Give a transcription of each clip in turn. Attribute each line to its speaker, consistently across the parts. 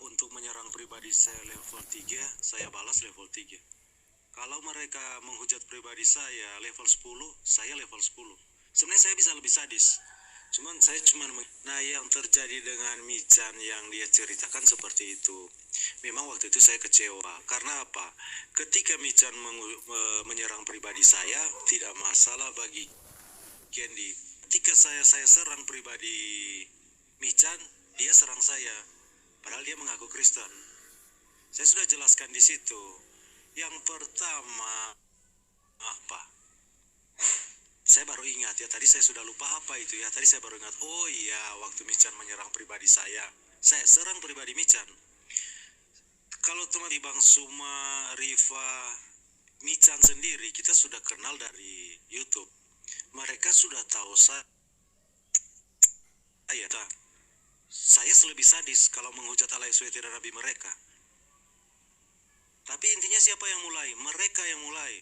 Speaker 1: untuk menyerang pribadi saya level 3, saya balas level 3. Kalau mereka menghujat pribadi saya level 10, saya level 10. Sebenarnya saya bisa lebih sadis. Nah, yang terjadi dengan Michan yang dia ceritakan seperti itu. Memang waktu itu saya kecewa. Karena apa? Ketika Michan menyerang pribadi saya, tidak masalah bagi Candy. Ketika saya serang pribadi Michan, dia serang saya. Padahal dia mengaku Kristen. Saya sudah jelaskan di situ. Yang pertama, apa? Saya baru ingat ya, tadi saya sudah lupa apa itu ya. Tadi saya baru ingat, oh iya, waktu Michan menyerang pribadi saya serang pribadi Michan. Kalau teman di Bang Suma, Riva, Michan sendiri, kita sudah kenal dari YouTube. Mereka sudah tahu saya lebih sadis kalau menghujat Allah SWT dan Nabi mereka. Tapi intinya siapa yang mulai? Mereka yang mulai.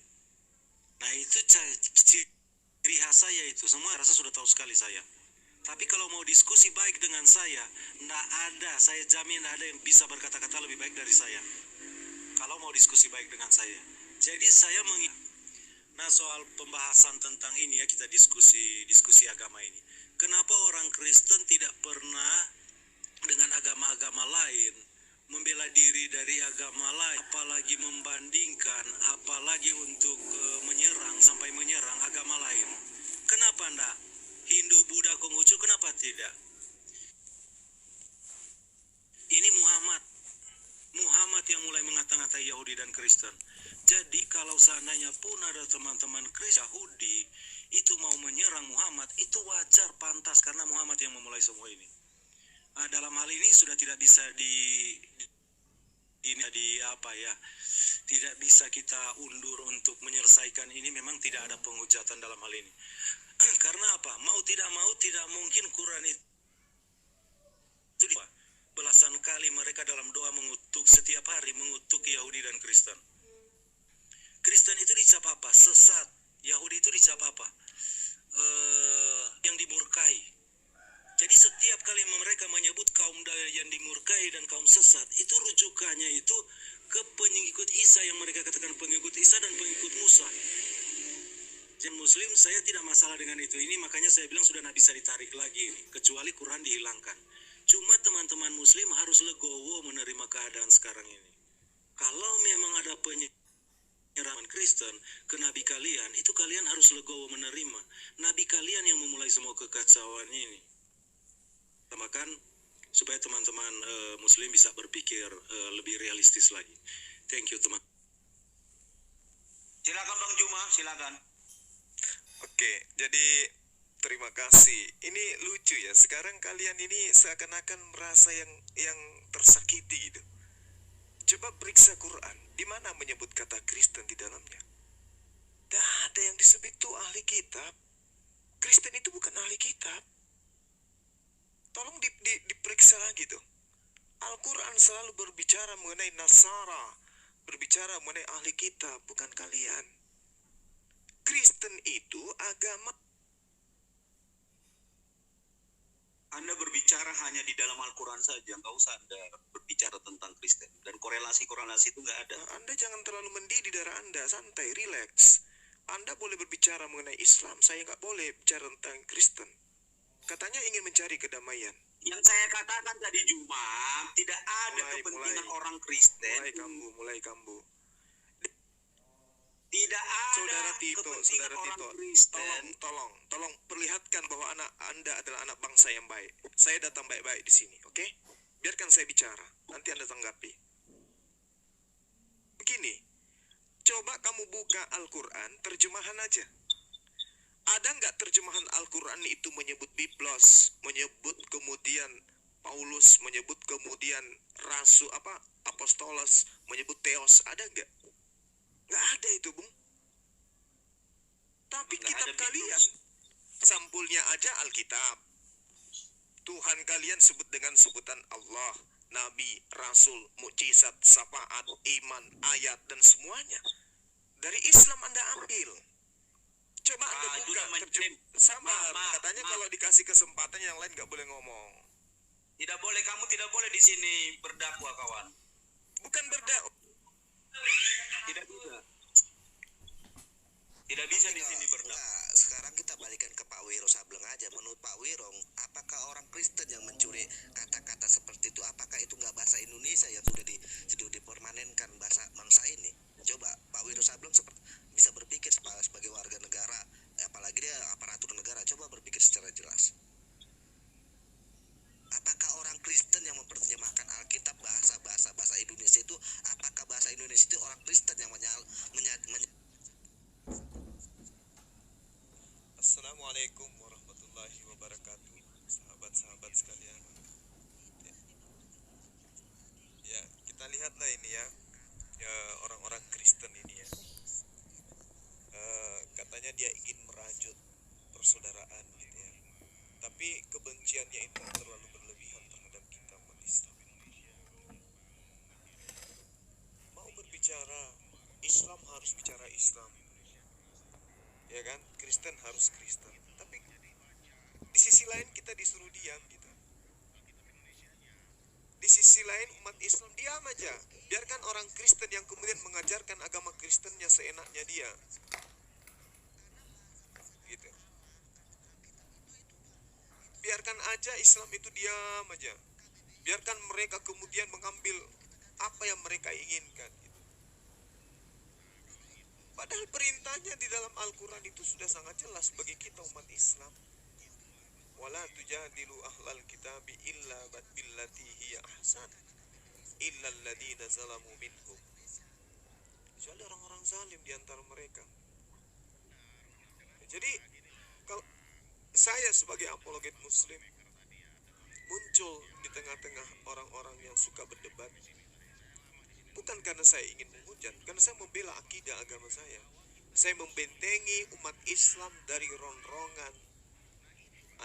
Speaker 1: Nah, itu ciri khas saya itu. Semua rasa sudah tahu sekali saya. Tapi kalau mau diskusi baik dengan saya, saya jamin tidak ada yang bisa berkata-kata lebih baik dari saya. Kalau mau diskusi baik dengan saya. Jadi saya Nah, soal pembahasan tentang ini ya, kita diskusi agama ini. Kenapa orang Kristen tidak pernah dengan agama-agama lain membela diri dari agama lain, apalagi membandingkan, apalagi untuk sampai menyerang agama lain? Kenapa enggak? Hindu, Buddha, Konghucu, kenapa tidak? Ini Muhammad yang mulai mengata-ngatai Yahudi dan Kristen. Jadi kalau seandainya pun ada teman-teman Kristen Yahudi itu mau menyerang Muhammad, itu wajar, pantas, karena Muhammad yang memulai semua ini. Nah, dalam hal ini sudah tidak bisa tidak bisa kita undur untuk menyelesaikan ini. Memang tidak ada penghujatan dalam hal ini. Karena apa? Mau tidak mungkin Quran itu belasan kali mereka dalam doa setiap hari mengutuk Yahudi dan Kristen. Kristen itu dicap apa? Sesat. Yahudi itu dicap apa? Yang dimurkai. Jadi setiap kali mereka menyebut kaum yang dimurkai dan kaum sesat, itu rujukannya itu ke pengikut Isa, yang mereka katakan pengikut Isa dan pengikut Musa. Jadi Muslim, saya tidak masalah dengan itu. Ini makanya saya bilang sudah tidak bisa ditarik lagi ini, kecuali Quran dihilangkan. Cuma teman-teman Muslim harus legowo menerima keadaan sekarang ini. Kalau memang ada penyerangan Kristen ke Nabi kalian, itu kalian harus legowo menerima. Nabi kalian yang memulai semua kekacauan ini. Tambahkan supaya teman-teman Muslim bisa berpikir lebih realistis lagi. Thank you, teman.
Speaker 2: Silakan Bang Juma, silakan.
Speaker 3: Oke, jadi terima kasih. Ini lucu ya. Sekarang kalian ini seakan-akan merasa yang tersakiti gitu. Coba periksa Quran, di mana menyebut kata Kristen di dalamnya? Tidak ada yang disebut itu ahli kitab. Kristen itu bukan ahli kitab. Tolong diperiksa lagi tuh. Al-Quran selalu berbicara mengenai Nasara, berbicara mengenai ahli kitab, bukan kalian. Kristen itu agama.
Speaker 2: Anda berbicara hanya di dalam Al-Quran saja, nggak usah Anda berbicara tentang Kristen. Dan korelasi itu nggak ada.
Speaker 3: Anda jangan terlalu mendidih darah Anda, santai, relax. Anda boleh berbicara mengenai Islam, saya nggak boleh bicara tentang Kristen. Katanya ingin mencari kedamaian.
Speaker 2: Yang saya katakan tadi Juma, tidak ada kepentingan orang Kristen.
Speaker 3: Mulai kambu.
Speaker 2: Tidak ada
Speaker 3: Saudara Tito,
Speaker 2: orang Kristen.
Speaker 3: Tolong perlihatkan bahwa Anda adalah anak bangsa yang baik. Saya datang baik-baik di sini, oke? Biarkan saya bicara, nanti Anda tanggapi. Begini, coba kamu buka Al-Quran, terjemahan aja. Ada nggak terjemahan Al-Quran itu menyebut Biblos, menyebut kemudian Paulus, menyebut kemudian Apostolos, menyebut Theos, ada nggak? Nggak ada itu, Bung. Tapi nggak kitab kalian, sampulnya aja Alkitab. Tuhan kalian sebut dengan sebutan Allah, Nabi, Rasul, mukjizat, syafaat, iman, ayat, dan semuanya. Dari Islam Anda ambil. Coba Anda buka, katanya kalau dikasih kesempatan yang lain nggak boleh ngomong.
Speaker 2: Tidak boleh, kamu tidak boleh di sini berdakwah, kawan.
Speaker 3: Bukan berdakwah.
Speaker 2: Tidak bisa. Tidak bisa di sini berdakwah.
Speaker 4: Enggak, sekarang kita balikan ke Pak Wiro Sableng aja. Menurut Pak Wiro, apakah orang Kristen yang mencuri kata-kata seperti itu, apakah itu nggak bahasa Indonesia yang sudah dipermanenkan bahasa bangsa ini? Coba Pak Wiro Sableng bisa berpikir sebagai warga negara, apalagi dia aparatur negara, coba berpikir secara jelas. Apakah orang Kristen yang memperjemahkan Alkitab bahasa Indonesia itu, apakah bahasa Indonesia itu orang Kristen yang
Speaker 3: Assalamualaikum warahmatullahi wabarakatuh, sahabat-sahabat sekalian. Ya, kita lihatlah ini ya, orang-orang Kristen ini ya. Katanya dia ingin merajut persaudaraan gitu ya. Tapi kebenciannya itu terlalu berlebihan terhadap kita umat Islam. Mau berbicara Islam harus bicara Islam, ya kan? Kristen harus Kristen. Tapi di sisi lain kita disuruh diam gitu. Di sisi lain umat Islam diam aja. Biarkan orang Kristen yang kemudian mengajarkan agama Kristennya seenaknya dia. Gitu. Biarkan aja Islam itu diam aja. Biarkan mereka kemudian mengambil apa yang mereka inginkan. Gitu. Padahal perintahnya di dalam Al-Quran itu sudah sangat jelas bagi kita umat Islam. Wala tujadilu ahlal kitabi illa billati hiya ahsan illa alladhina zalamu minhum. Kecuali orang-orang zalim di antara mereka. Jadi kalau saya sebagai apologet muslim muncul di tengah-tengah orang-orang yang suka berdebat, bukan karena saya ingin menghujat, karena saya membela akidah agama saya. Saya membentengi umat Islam dari ronrongan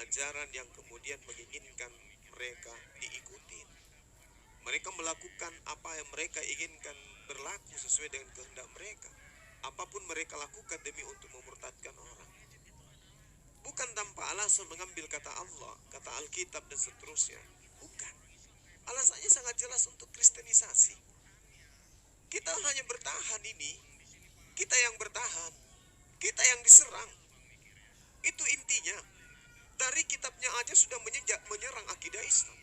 Speaker 3: ajaran yang kemudian menginginkan mereka diikuti. Mereka melakukan apa yang mereka inginkan berlaku sesuai dengan kehendak mereka. Apapun mereka lakukan demi untuk memurtadkan orang. Bukan tanpa alasan mengambil kata Allah, kata Alkitab dan seterusnya. Bukan. Alasannya sangat jelas untuk kristenisasi. Kita hanya bertahan ini. Kita yang bertahan. Kita yang diserang. Itu intinya. Dari kitabnya aja sudah menyerang akidah Islam.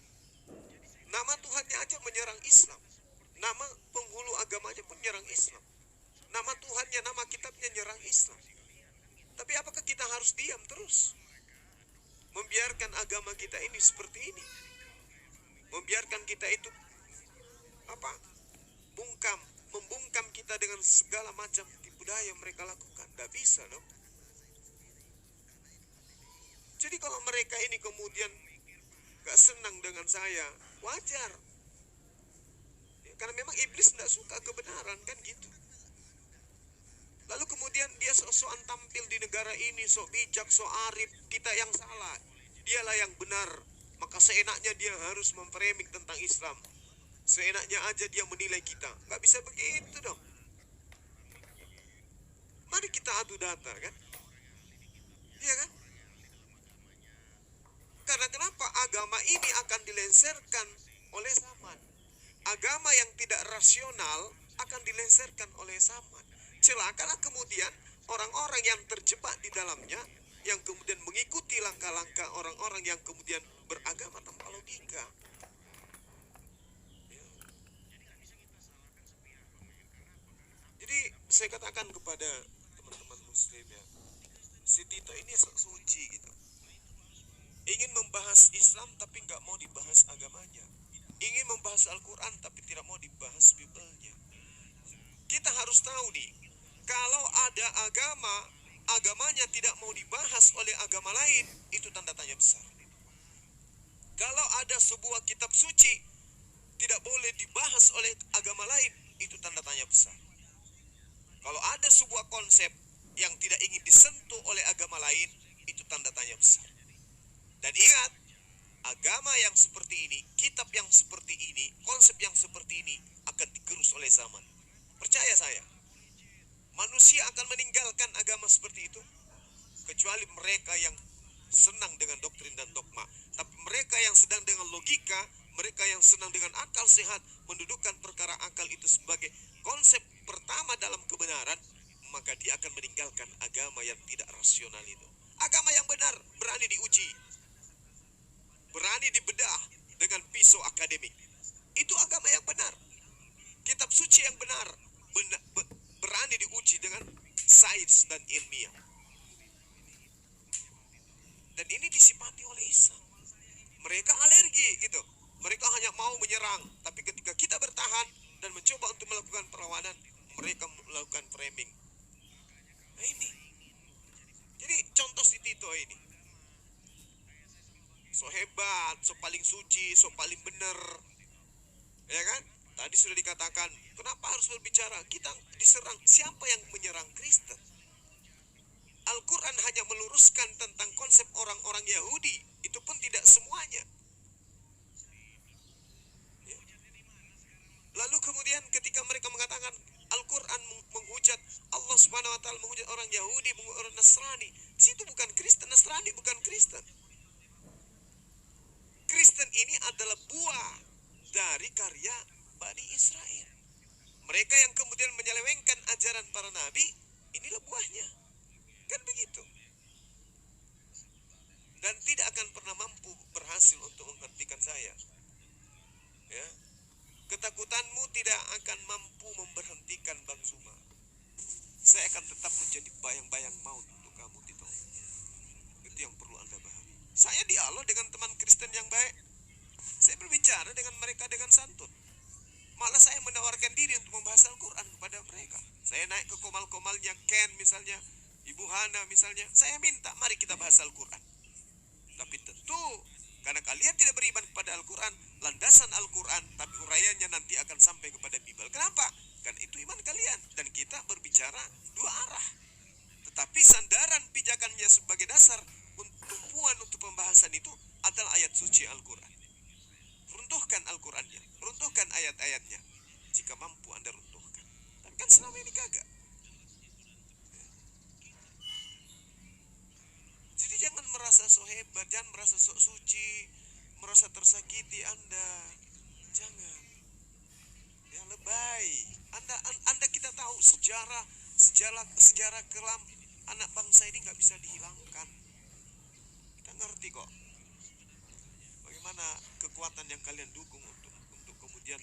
Speaker 3: Nama Tuhannya aja menyerang Islam. Nama penghulu agamanya pun menyerang Islam. Nama Tuhannya, nama kitabnya menyerang Islam. Tapi apakah kita harus diam terus? Membiarkan agama kita ini seperti ini? Membiarkan kita itu membungkam kita dengan segala macam budaya yang mereka lakukan? Tidak bisa dong. Jadi kalau mereka ini kemudian gak senang dengan saya, wajar. Ya, karena memang iblis tidak suka kebenaran, kan gitu. Lalu kemudian dia sok-sokan tampil di negara ini, sok bijak, sok arif, kita yang salah. Dialah yang benar, maka seenaknya dia harus memframing tentang Islam. Seenaknya aja dia menilai kita. Gak bisa begitu dong. Mari kita adu data, kan? Iya kan? Karena kenapa agama ini akan dilengsarkan oleh zaman. Agama yang tidak rasional akan dilengsarkan oleh zaman. Celakalah kemudian orang-orang yang terjebak di dalamnya, yang kemudian mengikuti langkah-langkah orang-orang yang kemudian beragama tanpa logika. Jadi saya katakan kepada teman-teman muslim ya, si Tito ini sok suci gitu. Ingin membahas Islam tapi nggak mau dibahas agamanya. Ingin membahas Al-Quran tapi tidak mau dibahas Biblenya. Kita harus tahu nih, kalau ada agamanya tidak mau dibahas oleh agama lain, itu tanda tanya besar. Kalau ada sebuah kitab suci tidak boleh dibahas oleh agama lain, itu tanda tanya besar. Kalau ada sebuah konsep yang tidak ingin disentuh oleh agama lain, itu tanda tanya besar. Dan ingat, agama yang seperti ini, kitab yang seperti ini, konsep yang seperti ini akan digerus oleh zaman. Percaya saya, manusia akan meninggalkan agama seperti itu, kecuali mereka yang senang dengan doktrin dan dogma. Tapi mereka yang sedang dengan logika, mereka yang senang dengan akal sehat, mendudukkan perkara akal itu sebagai konsep pertama dalam kebenaran, maka dia akan meninggalkan agama yang tidak rasional itu. Agama yang benar berani diuji, berani dibedah dengan pisau akademik. Itu agama yang benar. Kitab suci yang benar berani diuji dengan sains dan ilmiah. Dan ini disipati oleh Islam. Mereka alergi gitu. Mereka hanya mau menyerang, tapi ketika kita bertahan dan mencoba untuk melakukan perlawanan, mereka melakukan framing. Nah ini. Jadi contoh si Tito ini. So hebat, so paling suci, so paling benar. Ya kan? Tadi sudah dikatakan, kenapa harus berbicara? Kita diserang. Siapa yang menyerang Kristen? Al-Quran hanya meluruskan tentang konsep orang-orang Yahudi. Itu pun tidak semuanya. Ya. Lalu kemudian ketika mereka mengatakan Al-Quran menghujat, Allah Subhanahu wa Ta'ala menghujat orang Yahudi, menghujat orang Nasrani. Di situ bukan Kristen, Nasrani bukan Kristen. Kristen ini adalah buah dari karya Bani Israel. Mereka yang kemudian menyelewengkan ajaran para nabi, inilah buahnya. Kan begitu. Dan tidak akan pernah mampu berhasil untuk menghentikan saya. Ya. Ketakutanmu tidak akan mampu memberhentikan Bang Zuma. Saya akan tetap menjadi bayang-bayang maut untuk kamu, Tito. Itu yang perlu Anda pahami. Saya dialog dengan teman Kristen yang baik. Saya berbicara dengan mereka dengan santun. Malah saya menawarkan diri untuk membahas Al-Quran kepada mereka. Saya naik ke komal-komalnya Ken misalnya, Ibu Hana misalnya. Saya minta, mari kita bahas Al-Quran. Tapi tentu, karena kalian tidak beriman kepada Al-Quran, landasan Al-Quran, tapi uraiannya nanti akan sampai kepada Bible. Kenapa? Karena itu iman kalian. Dan kita berbicara dua arah. Tetapi sandaran pijakannya sebagai dasar tumpuan untuk pembahasan itu adalah ayat suci Al-Quran. Runtuhkan Al-Qurannya, runtuhkan ayat-ayatnya. Jika mampu Anda runtuhkan. Tapi kan selama ini kagak. Jadi jangan merasa so hebat, jangan merasa sok suci, merasa tersakiti Anda. Jangan. Ya lebay. Anda kita tahu sejarah kelam anak bangsa ini nggak bisa dihilangkan. Kita ngerti kok. Bagaimana kekuatan yang kalian dukung untuk kemudian